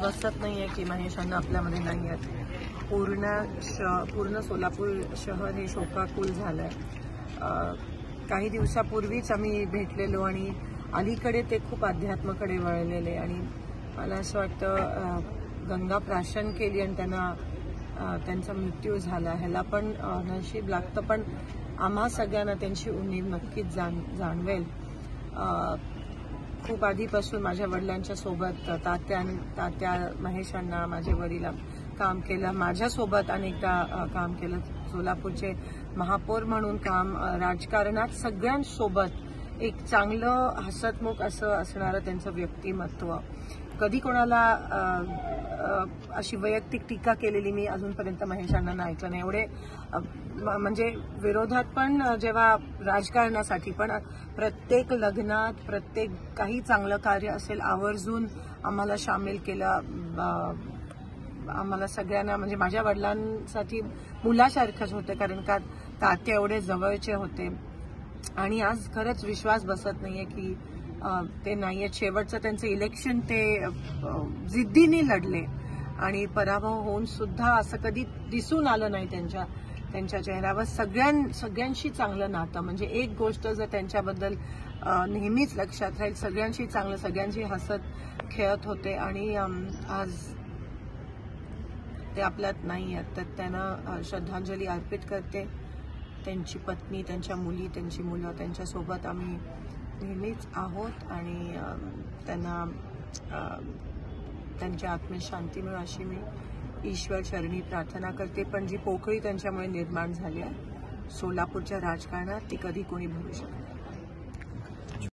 बसत नाहीये की महेश अण्णा आपल्यामध्ये नाही आहेत. पूर्ण सोलापूर शहर हे शोकाकुल झालंय. काही दिवसापूर्वीच आम्ही भेटलेलो आणि अलीकडे ते खूप अध्यात्माकडे वळलेले आणि मला असं वाटतं गंगा प्राशन केली आणि त्यांचा मृत्यू झाला. ह्याला पण नशीब लागतं, पण आम्हा सगळ्यांना त्यांची उणीव नक्कीच जाणवेल. खूप आधीपासून माझ्या वडिलांच्या सोबत तात्या महेश अण्णा माझे वडील काम केलं, माझ्यासोबत अनेकदा काम केलं. सोलापूरचे महापौर म्हणून काम, राजकारणात सगळ्यांसोबत एक चांगलं हसतमुख असं असणारं त्यांचं व्यक्तिमत्व. कधी कोणाला अशी वैयक्तिक टीका केलेली मी अजूनपर्यंत महेश अण्णांना ऐकलं नाही. एवढे म्हणजे विरोधात पण, जेव्हा राजकारणासाठी पण प्रत्येक लग्नात, प्रत्येक काही चांगलं कार्य असेल आवर्जून आम्हाला सामील केलं. आम्हाला सगळ्यांना, म्हणजे माझ्या वडिलांसाठी मुलासारखंच होतं, कारण का तात्या एवढे जवळचे होते. आणि आज खरंच विश्वास बसत नाहीये की ते नाहीये. शेवटचं त्यांचं इलेक्शन ते जिद्दीने लढले आणि पराभव होऊन सुद्धा असं कधी दिसून आलं नाही त्यांच्या चेहऱ्यावर. सगळ्यांशी चांगलं नातं, म्हणजे एक गोष्ट जर त्यांच्याबद्दल नेहमीच लक्षात राहील, सगळ्यांशी चांगलं, सगळ्यांशी हसत खेळत होते. आणि आज ते आपल्यात नाही आहेत, तर त्यांना श्रद्धांजली अर्पित करते. त्यांची पत्नी, त्यांच्या मुली, त्यांची मुलं, त्यांच्यासोबत आम्ही नेहमीच आहोत आणि त्यांना त्यांच्या आत्मेत शांती मिळो अशी मी ईश्वर चरणी प्रार्थना करते. पण जी पोकळी त्यांच्यामुळे निर्माण झाली आहे सोलापूरच्या राजकारणात, ती कधी कोणी भरू शकत.